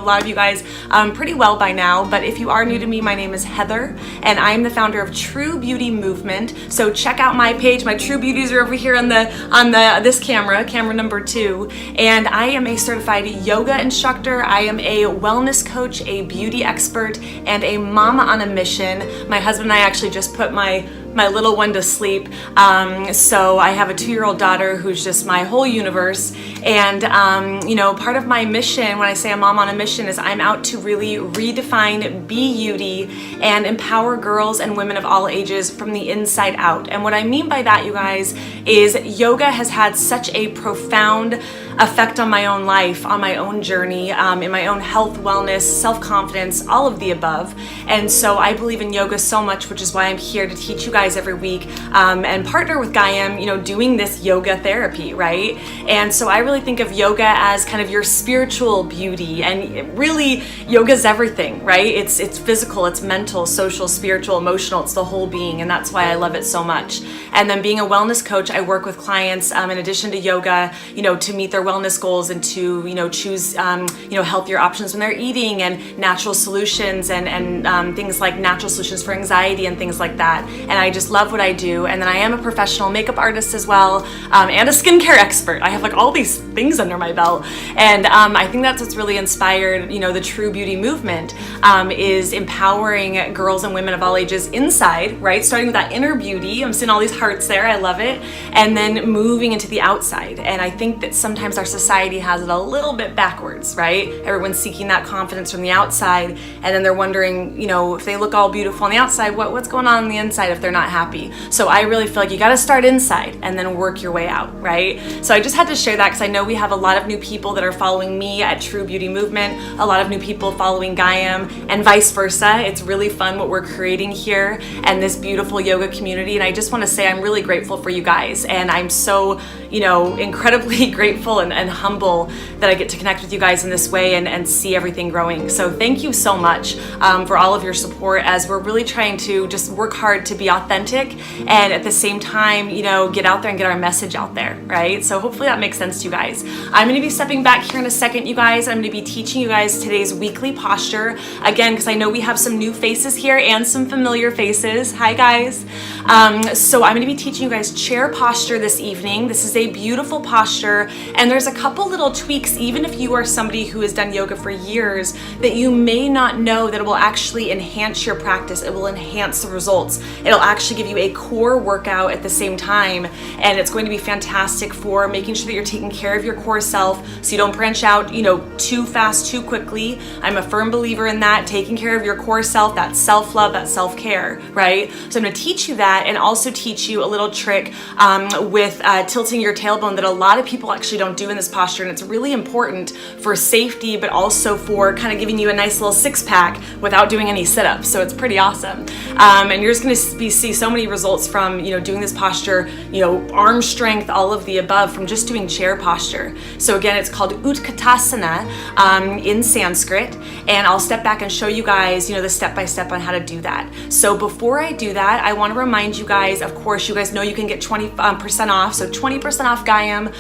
a lot of you guys pretty well by now, but if you are new to me, my name is Heather, and I'm the founder of True Beauty Movement. So check out my page. My True Beauties are over here on this camera number 2, and I am a certified yoga instructor. I am a wellness coach, a beauty expert, and a mama on a mission. My husband and I actually just put my little one to sleep. So I have a 2-year-old daughter who's just my whole universe. And, part of my mission, when I say a mom on a mission, is I'm out to really redefine beauty and empower girls and women of all ages from the inside out. And what I mean by that, you guys, is yoga has had such a profound effect on my own life, on my own journey, in my own health, wellness, self-confidence, all of the above. And so I believe in yoga so much, which is why I'm here to teach you guys every week and partner with Gaiam, doing this yoga therapy, right? And so I really think of yoga as kind of your spiritual beauty, and really yoga's everything, right? It's physical, it's mental, social, spiritual, emotional, it's the whole being, and that's why I love it so much. And then being a wellness coach, I work with clients in addition to yoga, to meet their wellness goals and to choose healthier options when they're eating, and natural solutions and things like natural solutions for anxiety and things like that. And I just love what I do. And then I am a professional makeup artist as well, and a skincare expert. I have like all these things under my belt, and I think that's what's really inspired the True Beauty Movement, is empowering girls and women of all ages inside, right? Starting with that inner beauty. I'm seeing all these hearts there, I love it, and then moving into the outside. And I think that sometimes our society has it a little bit backwards, right? Everyone's seeking that confidence from the outside, and then they're wondering, if they look all beautiful on the outside, what's going on the inside if they're not happy? So I really feel like you got to start inside and then work your way out, right? So I just had to share that because I know we have a lot of new people that are following me at True Beauty Movement, a lot of new people following Gaiam, and vice versa. It's really fun what we're creating here and this beautiful yoga community. And I just want to say I'm really grateful for you guys, and I'm so incredibly grateful and humble that I get to connect with you guys in this way and see everything growing. So thank you so much for all of your support, as we're really trying to just work hard to be authentic and at the same time, get out there and get our message out there, right? So hopefully that makes sense to you guys. I'm going to be stepping back here in a second, you guys. I'm going to be teaching you guys today's weekly posture, again, because I know we have some new faces here and some familiar faces. Hi guys. So I'm going to be teaching you guys chair posture this evening. This is a beautiful posture, and there's a couple little tweaks, even if you are somebody who has done yoga for years, that you may not know that it will actually enhance your practice. It will enhance the results. It'll actually give you a core workout at the same time, and it's going to be fantastic for making sure that you're taking care of your core self so you don't branch out, too fast, too quickly. I'm a firm believer in that, taking care of your core self, that self-love, that self-care, right? So I'm going to teach you that, and also teach you a little trick with tilting your tailbone that a lot of people actually don't do in this posture, and it's really important for safety, but also for kind of giving you a nice little six-pack without doing any sit-ups. So it's pretty awesome, and you're just going to see so many results from doing this posture, arm strength, all of the above, from just doing chair posture. So again, it's called Utkatasana in Sanskrit, and I'll step back and show you guys the step-by-step on how to do that. So before I do that, I want to remind you guys, of course, you guys know you can get 20% off, so 20% off Gaiam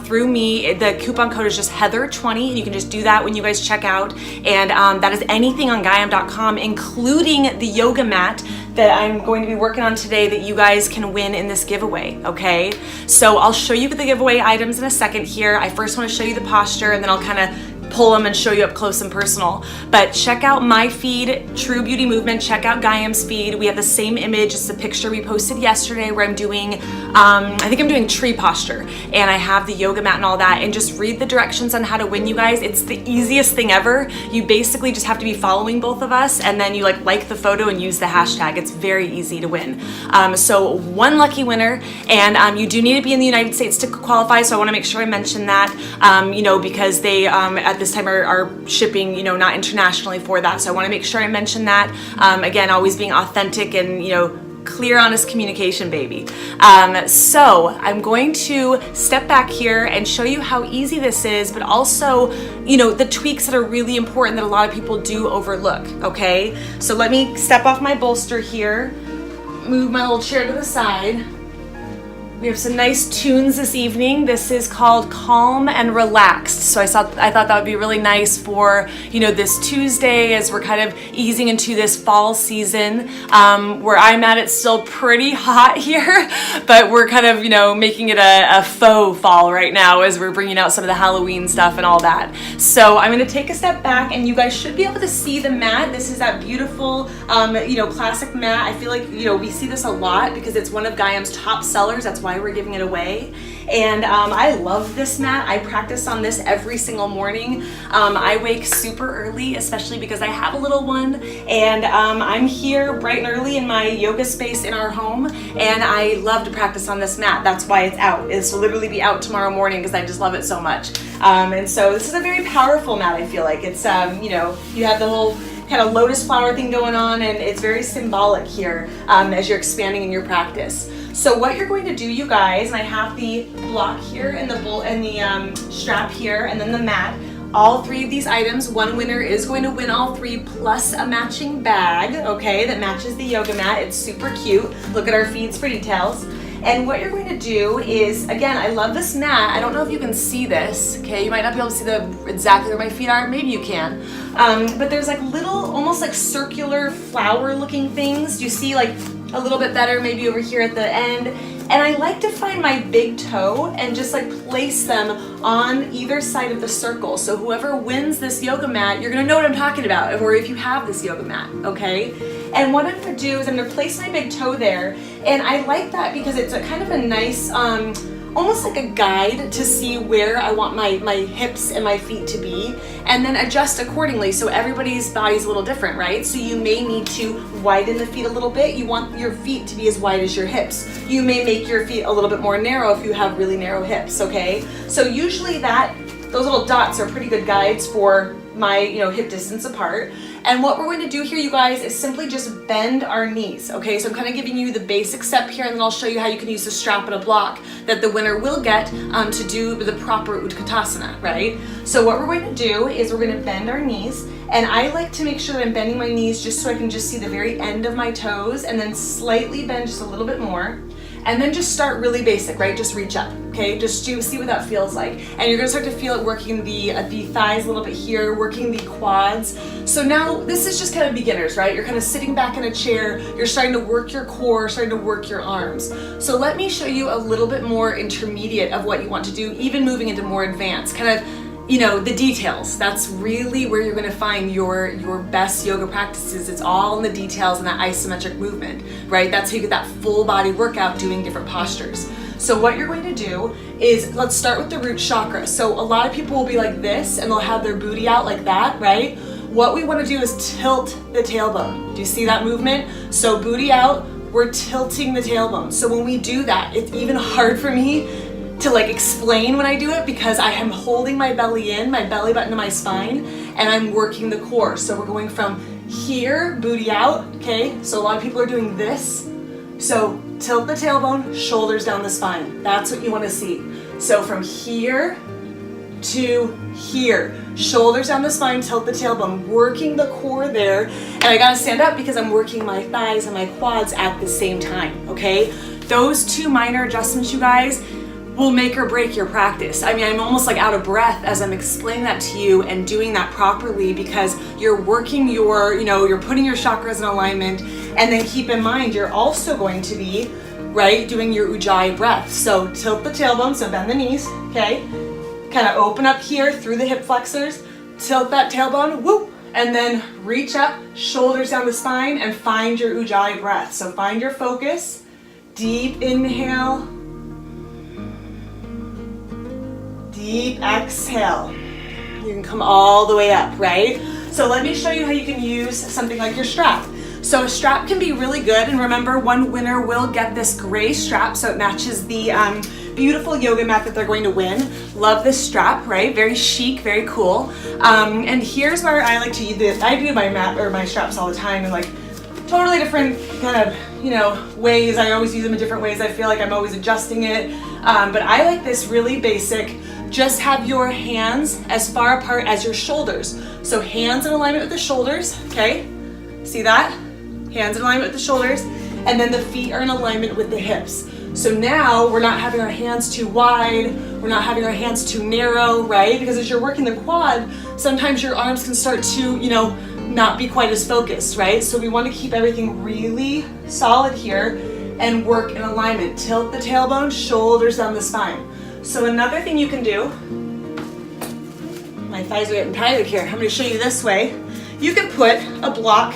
through me. The coupon code is just Heather20, and you can just do that when you guys check out, and that is anything on Gaiam.com, including the yoga mat that I'm going to be working on today that you guys can win in this giveaway, okay? So I'll show you the giveaway items in a second here. I first want to show you the posture, and then I'll kind of pull them and show you up close and personal. But check out my feed, True Beauty Movement. Check out Gaiam's feed. We have the same image. It's the picture we posted yesterday where I'm doing, I think I'm doing tree posture, and I have the yoga mat and all that. And just read the directions on how to win, you guys. It's the easiest thing ever. You basically just have to be following both of us, and then you like the photo and use the hashtag. It's very easy to win. So one lucky winner, and you do need to be in the United States to qualify. So I want to make sure I mention that, because they at this time are shipping, not internationally for that. So I want to make sure I mention that. Again, always being authentic and, clear, honest communication, baby. So I'm going to step back here and show you how easy this is, but also, the tweaks that are really important that a lot of people do overlook, okay? So let me step off my bolster here, move my little chair to the side. We have some nice tunes this evening. This is called Calm and Relaxed. So I thought that would be really nice for, this Tuesday as we're kind of easing into this fall season. Where I'm at, it's still pretty hot here, but we're kind of, making it a faux fall right now as we're bringing out some of the Halloween stuff and all that. So I'm going to take a step back and you guys should be able to see the mat. This is that beautiful, classic mat. I feel like, we see this a lot because it's one of Gaiam's top sellers. That's why we're giving it away. And I love this mat. I practice on this every single morning. I wake super early, especially because I have a little one, and I'm here bright and early in my yoga space in our home, and I love to practice on this mat. That's why it's out. This will literally be out tomorrow morning because I just love it so much. And so this is a very powerful mat. I feel like it's, you have the whole kind of lotus flower thing going on, and it's very symbolic here as you're expanding in your practice. So what you're going to do, you guys, and I have the block here and the strap here and then the mat, all three of these items, one winner is going to win all three plus a matching bag, okay, that matches the yoga mat. It's super cute. Look at our feeds for details. And what you're going to do is, again, I love this mat. I don't know if you can see this, okay? You might not be able to see exactly where my feet are. Maybe you can. But there's like little, almost like circular flower looking things. Do you see like a little bit better maybe over here at the end? And I like to find my big toe and just like place them on either side of the circle. So whoever wins this yoga mat, you're gonna know what I'm talking about, or if you have this yoga mat, okay? And what I'm gonna do is I'm gonna place my big toe there. And I like that because it's a kind of a nice, almost like a guide to see where I want my hips and my feet to be, and then adjust accordingly. So everybody's body's a little different, right? So you may need to widen the feet a little bit. You want your feet to be as wide as your hips. You may make your feet a little bit more narrow if you have really narrow hips, okay? So usually those little dots are pretty good guides for my hip distance apart. And what we're going to do here, you guys, is simply just bend our knees, okay? So I'm kind of giving you the basic step here, and then I'll show you how you can use the strap and a block that the winner will get to do the proper Utkatasana, right? So what we're going to do is we're going to bend our knees, and I like to make sure that I'm bending my knees just so I can just see the very end of my toes, and then slightly bend just a little bit more. And then just start really basic, right? Just reach up, okay? Just see what that feels like. And you're gonna start to feel it working the thighs a little bit here, working the quads. So now this is just kind of beginners, right? You're kind of sitting back in a chair, you're starting to work your core, starting to work your arms. So let me show you a little bit more intermediate of what you want to do, even moving into more advanced, kind of the details. That's really where you're going to find your best yoga practices. It's all in the details and that isometric movement, right? That's how you get that full body workout doing different postures. So what you're going to do is, let's start with the root chakra. So a lot of people will be like this and they'll have their booty out like that, right? What we want to do is tilt the tailbone. Do you see that movement? So booty out, we're tilting the tailbone. So when we do that, it's even hard for me to like explain when I do it because I am holding my belly in, my belly button to my spine, and I'm working the core. So we're going from here, booty out, okay? So a lot of people are doing this. So tilt the tailbone, shoulders down the spine. That's what you want to see. So from here to here, shoulders down the spine, tilt the tailbone, working the core there. And I gotta stand up because I'm working my thighs and my quads at the same time, okay? Those two minor adjustments, you guys, will make or break your practice. I mean, I'm almost like out of breath as I'm explaining that to you and doing that properly because you're working you're putting your chakras in alignment, and then keep in mind, you're also going to be, right, doing your ujjayi breath. So tilt the tailbone, so bend the knees, okay? Kind of open up here through the hip flexors, tilt that tailbone, whoop, and then reach up, shoulders down the spine, and find your ujjayi breath. So find your focus, deep inhale, deep exhale. You can come all the way up, right? So let me show you how you can use something like your strap. So a strap can be really good, and remember, one winner will get this gray strap so it matches the beautiful yoga mat that they're going to win. Love this strap, right? Very chic, very cool. And here's where I like to use it. I do my mat or my straps all the time in like totally different kind of, ways. I always use them in different ways. I feel like I'm always adjusting it. But I like this really basic. Just have your hands as far apart as your shoulders. So hands in alignment with the shoulders, okay? See that? Hands in alignment with the shoulders, and then the feet are in alignment with the hips. So now we're not having our hands too wide, we're not having our hands too narrow, right? Because as you're working the quad, sometimes your arms can start to, not be quite as focused, right? So we want to keep everything really solid here and work in alignment. Tilt the tailbone, shoulders down the spine. So another thing you can do, my thighs are getting tired here. I'm going to show you this way. You can put a block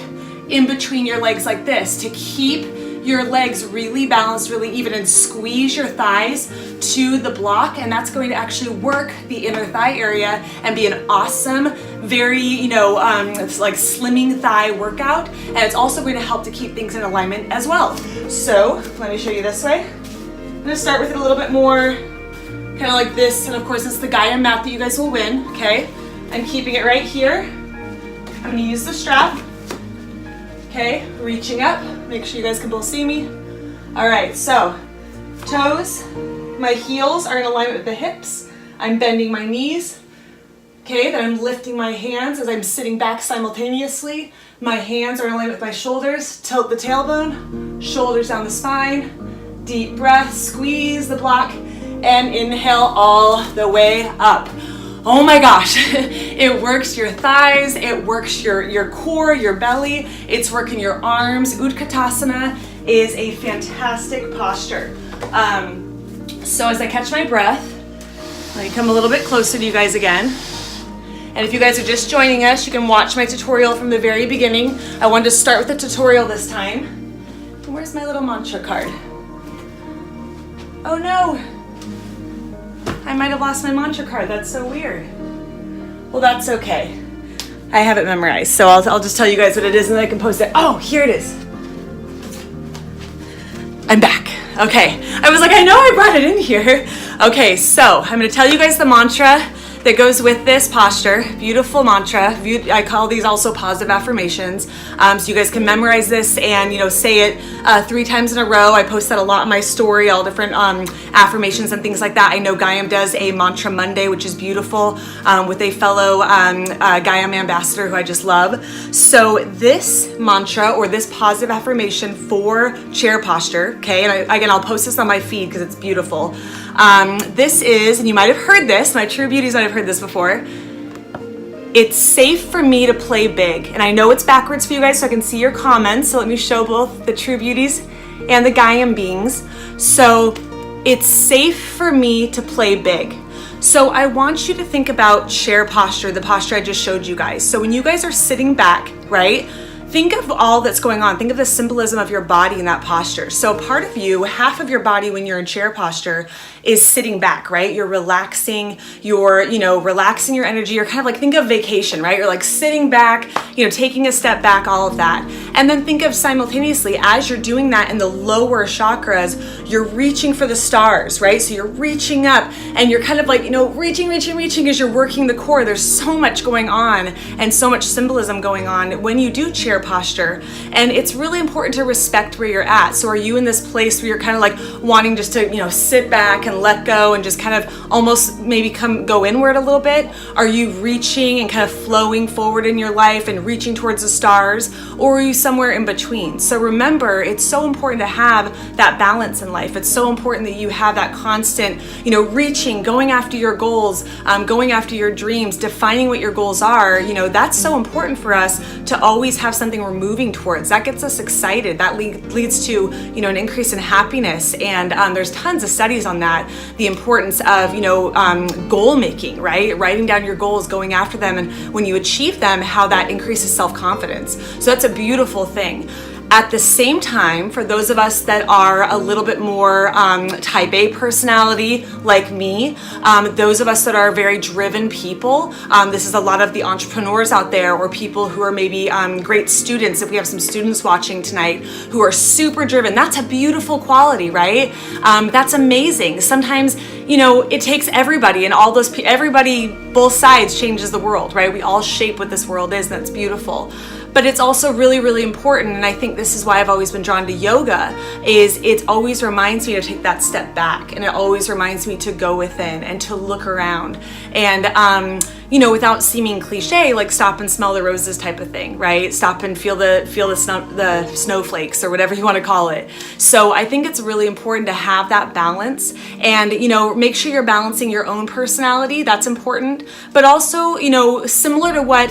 in between your legs like this to keep your legs really balanced, really even, and squeeze your thighs to the block, and that's going to actually work the inner thigh area and be an awesome, very, it's like slimming thigh workout, and it's also going to help to keep things in alignment as well. So let me show you this way. I'm going to start with it a little bit more kind of like this, and of course it's the Gaiam mat that you guys will win, okay? I'm keeping it right here. I'm going to use the strap. Okay, reaching up, make sure you guys can both see me. All right, so toes, my heels are in alignment with the hips. I'm bending my knees. Okay, then I'm lifting my hands as I'm sitting back simultaneously. My hands are in alignment with my shoulders. Tilt the tailbone, shoulders down the spine. Deep breath, squeeze the block, and inhale all the way up. Oh my gosh, it works your thighs, it works your core, your belly, it's working your arms. Utkatasana is a fantastic posture. So as I catch my breath, let me come a little bit closer to you guys again. And if you guys are just joining us, you can watch my tutorial from the very beginning. I wanted to start with the tutorial this time. And where's my little mantra card? Oh no! I might have lost my mantra card. That's so weird. Well, that's okay. I have it memorized, so I'll just tell you guys what it is and then I can post it. Oh, here it is. I'm back. Okay. I was like, I know I brought it in here. Okay, so I'm going to tell you guys the mantra that goes with this posture. Beautiful mantra. I call these also positive affirmations. So you guys can memorize this and say it 3 times in a row. I post that a lot in my story, all different affirmations and things like that. I know Gaiam does a mantra Monday, which is beautiful, with a fellow Gaiam ambassador who I just love. So this mantra or this positive affirmation for chair posture, okay, and again, I'll post this on my feed because it's beautiful. This is, and you might have heard this, my true beauties might have heard this before. It's safe for me to play big. And I know it's backwards for you guys so I can see your comments. So let me show both the true beauties and the Gaiam beings. So it's safe for me to play big. So I want you to think about chair posture, the posture I just showed you guys. So when you guys are sitting back, right? Think of all that's going on. Think of the symbolism of your body in that posture. So part of you, half of your body when you're in chair posture is sitting back, right? You're relaxing, relaxing your energy. You're kind of like, think of vacation, right? You're like sitting back, taking a step back, all of that. And then think of simultaneously, as you're doing that in the lower chakras, you're reaching for the stars, right? So you're reaching up and you're kind of like, reaching as you're working the core. There's so much going on and so much symbolism going on when you do chair posture, and it's really important to respect where you're at. So are you in this place where you're kind of like wanting just to sit back and let go and just kind of almost maybe go inward a little bit? Are you reaching and kind of flowing forward in your life and reaching towards the stars, or are you somewhere in between? So remember, it's so important to have that balance in life. It's so important that you have that constant reaching, going after your goals, going after your dreams, defining what your goals are. That's so important for us to always have something we're moving towards. That gets us excited. That leads to an increase in happiness, and there's tons of studies on that. The importance of goal making, right? Writing down your goals, going after them, and when you achieve them, how that increases self-confidence. So that's a beautiful thing. At the same time, for those of us that are a little bit more type A personality like me, those of us that are very driven people, this is a lot of the entrepreneurs out there, or people who are maybe great students. If we have some students watching tonight who are super driven, that's a beautiful quality, right? That's amazing. Sometimes, it takes everybody, and all those everybody, both sides changes the world, right? We all shape what this world is, and that's beautiful. But it's also really, really important, and I think this is why I've always been drawn to yoga, is it always reminds me to take that step back, and it always reminds me to go within and to look around. And without seeming cliche, like stop and smell the roses type of thing, right? Stop and feel the snowflakes or whatever you want to call it. So I think it's really important to have that balance, and make sure you're balancing your own personality. That's important, but also similar to what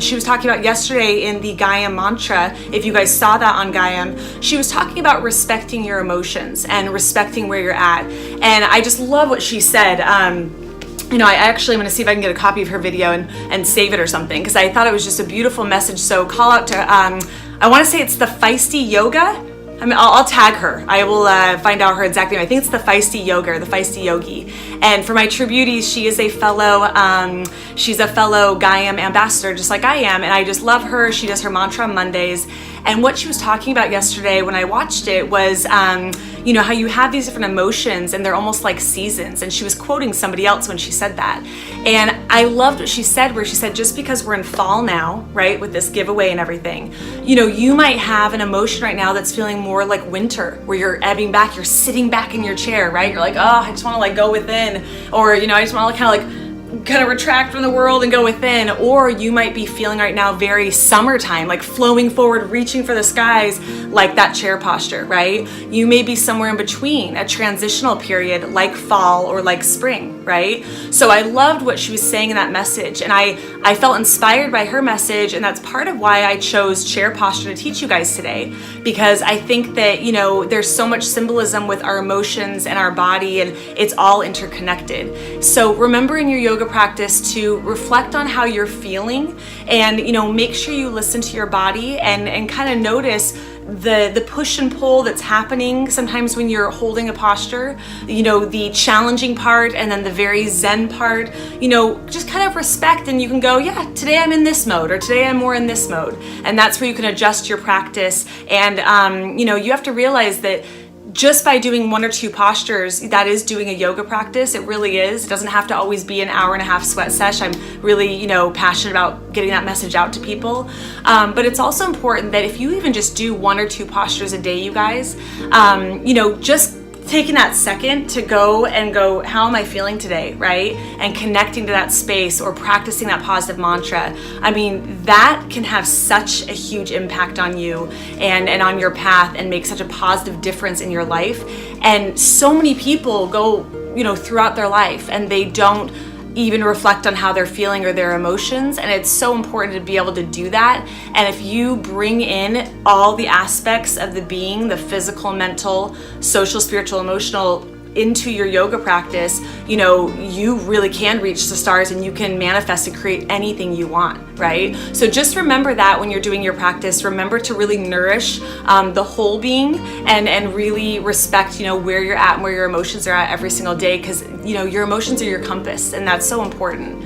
she was talking about yesterday in the Gaiam mantra. If you guys saw that on Gaiam, she was talking about respecting your emotions and respecting where you're at, and I just love what she said. I actually am going to see if I can get a copy of her video and save it or something, because I thought it was just a beautiful message. So call out to, I want to say it's the Feisty Yoga. I'll tag her. I will find out her exact name. I think it's the Feisty Yoga or the Feisty Yogi. And for my True Beauties, she is a fellow, she's a fellow Gaiam ambassador, just like I am. And I just love her. She does her mantra on Mondays. And what she was talking about yesterday when I watched it was, how you have these different emotions and they're almost like seasons. And she was quoting somebody else when she said that. And I loved what she said, where she said, just because we're in fall now, right, with this giveaway and everything, you might have an emotion right now that's feeling more like winter, where you're ebbing back, you're sitting back in your chair, right? You're like, oh, I just want to go within, or, I just want to kind of retract from the world and go within. Or you might be feeling right now very summertime, like flowing forward, reaching for the skies, like that chair posture, right? You may be somewhere in between, a transitional period like fall or like spring, right? So I loved what she was saying in that message, and I felt inspired by her message, and that's part of why I chose chair posture to teach you guys today, because I think that there's so much symbolism with our emotions and our body, and it's all interconnected. So remember in your yoga practice to reflect on how you're feeling, and make sure you listen to your body and kind of notice the push and pull that's happening sometimes when you're holding a posture, the challenging part and then the very zen part. Just kind of respect, and you can go, yeah, today I'm in this mode, or today I'm more in this mode, and that's where you can adjust your practice. And you have to realize that just by doing one or two postures, that is doing a yoga practice. It really is. It doesn't have to always be an hour and a half sweat sesh. I'm really, passionate about getting that message out to people. But it's also important that if you even just do one or two postures a day, you guys, just taking that second to go, how am I feeling today, right? And connecting to that space, or practicing that positive mantra. That can have such a huge impact on you and on your path, and make such a positive difference in your life. And so many people go, throughout their life, and they don't even reflect on how they're feeling or their emotions, and it's so important to be able to do that. And if you bring in all the aspects of the being, the physical, mental, social, spiritual, emotional, into your yoga practice, you really can reach the stars, and you can manifest and create anything you want, right? So just remember that when you're doing your practice. Remember to really nourish the whole being, and really respect, where you're at and where your emotions are at every single day, because your emotions are your compass, and that's so important.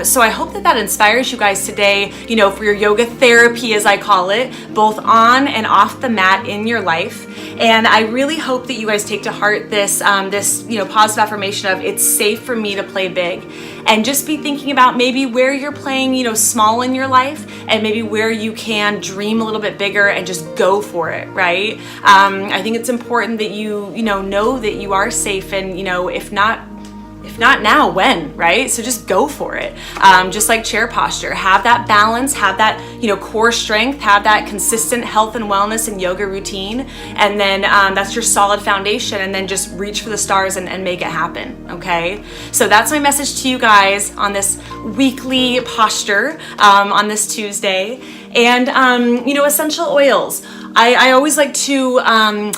So I hope that inspires you guys today, for your yoga therapy, as I call it, both on and off the mat in your life. And I really hope that you guys take to heart this positive affirmation of, it's safe for me to play big. And just be thinking about maybe where you're playing, small in your life, and maybe where you can dream a little bit bigger and just go for it, right? I think it's important that you know that you are safe, and if not now, when, right? So just go for it. Just like chair posture, have that balance, have that, core strength, have that consistent health and wellness and yoga routine. And then that's your solid foundation, and then just reach for the stars and make it happen. Okay. So that's my message to you guys on this weekly posture, on this Tuesday. And, essential oils. I always like to,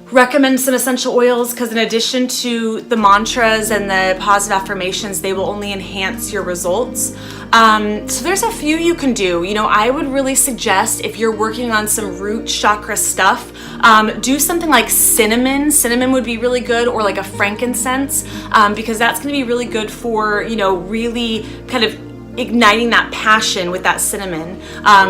recommend some essential oils, because in addition to the mantras and the positive affirmations, they will only enhance your results. So there's a few you can do. I would really suggest, if you're working on some root chakra stuff, do something like cinnamon. Cinnamon would be really good, or like a frankincense, because that's going to be really good for, really kind of igniting that passion with that cinnamon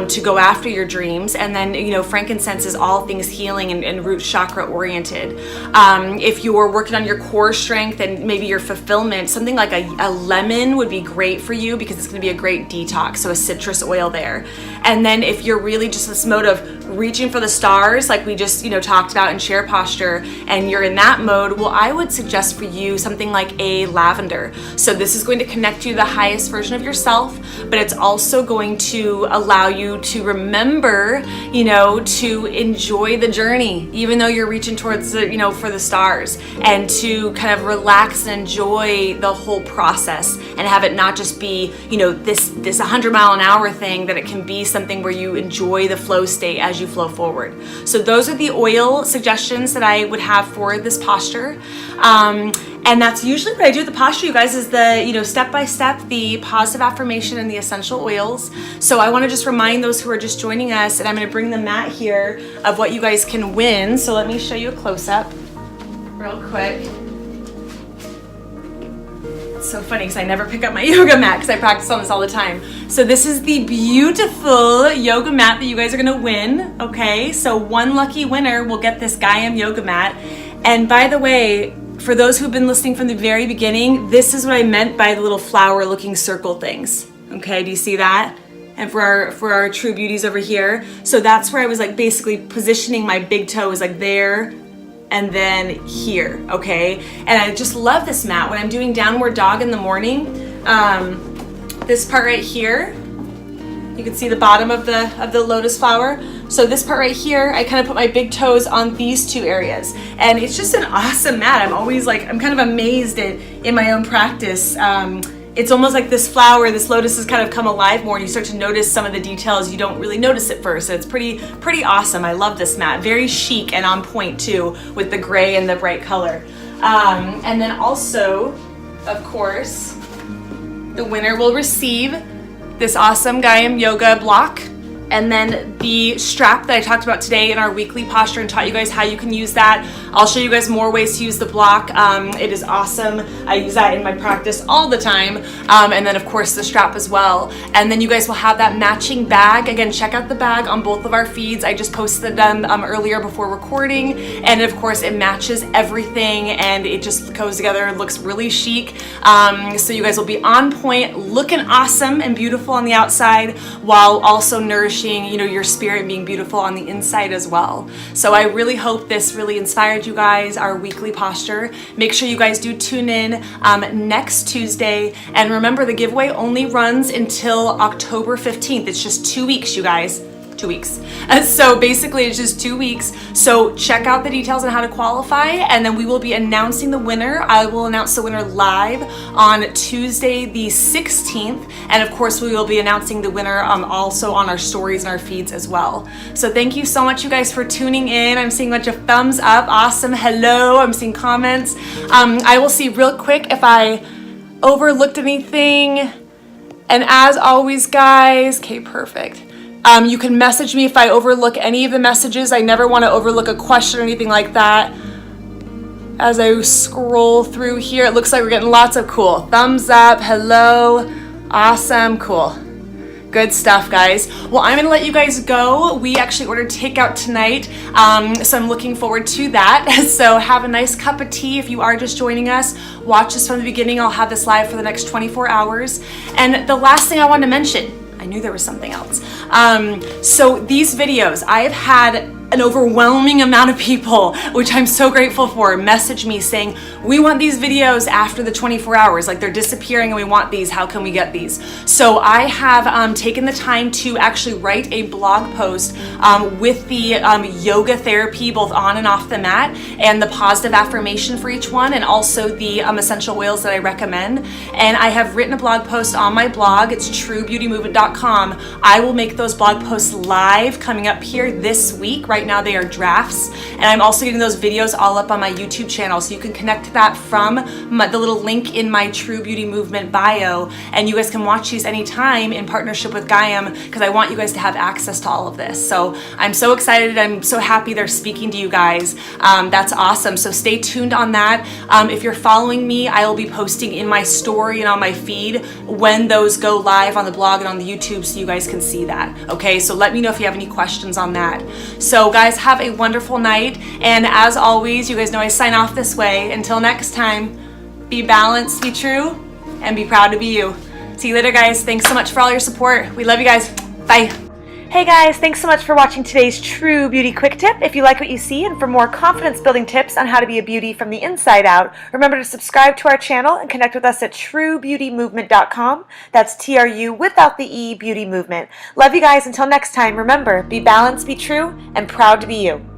to go after your dreams. And then, you know, frankincense is all things healing and root chakra oriented. If you're working on your core strength and maybe your fulfillment, something like a lemon would be great for you because it's going to be a great detox. So a citrus oil there. And then if you're really just this mode of reaching for the stars, like we just, you know, talked about in chair posture, and you're in that mode, well, I would suggest for you something like a lavender. So this is going to connect you to the highest version of yourself, but it's also going to allow you to remember, you know, to enjoy the journey, even though you're reaching towards the, you know, for the stars, and to kind of relax and enjoy the whole process and have it not just be, you know, this 100-mile-an-hour thing, that it can be something where you enjoy the flow state as you flow forward. So those are the oil suggestions that I would have for this posture. And that's usually what I do with the posture, you guys, is the, you know, step-by-step, the positive affirmation and the essential oils. So I want to just remind those who are just joining us, and I'm going to bring the mat here of what you guys can win. So let me show you a close-up real quick. It's so funny because I never pick up my yoga mat because I practice on this all the time. So this is the beautiful yoga mat that you guys are going to win, okay? So one lucky winner will get this Gaiam yoga mat. And by the way, for those who've been listening from the very beginning, this is what I meant by the little flower looking circle things. Okay, do you see that? And for our true beauties over here, so that's where I was like basically positioning my big toe is like there and then here, okay? And I just love this mat. When I'm doing downward dog in the morning, this part right here, you can see the bottom of the lotus flower. So this part right here, I kind of put my big toes on these two areas. And it's just an awesome mat. I'm always like, I'm kind of amazed in my own practice. It's almost like this flower, this lotus has kind of come alive more, and you start to notice some of the details you don't really notice at first. So it's pretty awesome. I love this mat. Very chic and on point too, with the gray and the bright color. And then also, of course, the winner will receive this awesome Gaiam yoga block, and then the strap that I talked about today in our weekly posture and taught you guys how you can use that. I'll show you guys more ways to use the block. It is awesome. I use that in my practice all the time. And then of course the strap as well. And then you guys will have that matching bag. Again, check out the bag on both of our feeds. I just posted them earlier before recording. And of course it matches everything and it just goes together and looks really chic. So you guys will be on point, looking awesome and beautiful on the outside, while also nourishing, you know, your spirit, being beautiful on the inside as well. So I really hope this really inspired you guys, our weekly posture. Make sure you guys do tune in next Tuesday. And remember, the giveaway only runs until October 15th. It's just 2 weeks, you guys. 2 weeks. So basically it's just 2 weeks. So check out the details on how to qualify, and then we will be announcing the winner. I will announce the winner live on Tuesday the 16th. And of course we will be announcing the winner also on our stories and our feeds as well. So thank you so much, you guys, for tuning in. I'm seeing a bunch of thumbs up. Awesome. Hello. I'm seeing comments. I will see real quick if I overlooked anything. And as always, guys, okay, perfect. You can message me if I overlook any of the messages. I never want to overlook a question or anything like that. As I scroll through here, it looks like we're getting lots of cool thumbs up. Hello. Awesome. Cool. Good stuff, guys. Well, I'm gonna let you guys go. We actually ordered takeout tonight, so I'm looking forward to that. So have a nice cup of tea if you are just joining us. Watch this from the beginning. I'll have this live for the next 24 hours. And the last thing I wanted to mention, I knew there was something else. So these videos, I have had an overwhelming amount of people, which I'm so grateful for, message me saying, we want these videos after the 24 hours, like they're disappearing and we want these, how can we get these? So I have taken the time to actually write a blog post with the yoga therapy, both on and off the mat, and the positive affirmation for each one, and also the essential oils that I recommend. And I have written a blog post on my blog. It's trubeautymovement.com. I will make those blog posts live coming up here this week, right right now they are drafts, and I'm also getting those videos all up on my YouTube channel, so you can connect to that from the little link in my True Beauty Movement bio, and you guys can watch these anytime in partnership with Gaiam, because I want you guys to have access to all of this. So I'm so excited. I'm so happy they're speaking to you guys. That's awesome. So stay tuned on that. If you're following me, I will be posting in my story and on my feed when those go live on the blog and on the YouTube, so you guys can see that. Okay, so let me know if you have any questions on that. So guys, have a wonderful night, and as always, you guys know I sign off this way. Until next time, be balanced, be true, and be proud to be you. See you later, guys. Thanks so much for all your support. We love you guys. Bye. Hey guys, thanks so much for watching today's True Beauty Quick Tip. If you like what you see, and for more confidence building tips on how to be a beauty from the inside out, remember to subscribe to our channel and connect with us at truebeautymovement.com. That's TRU without the E, Beauty Movement. Love you guys. Until next time, remember, be balanced, be true, and proud to be you.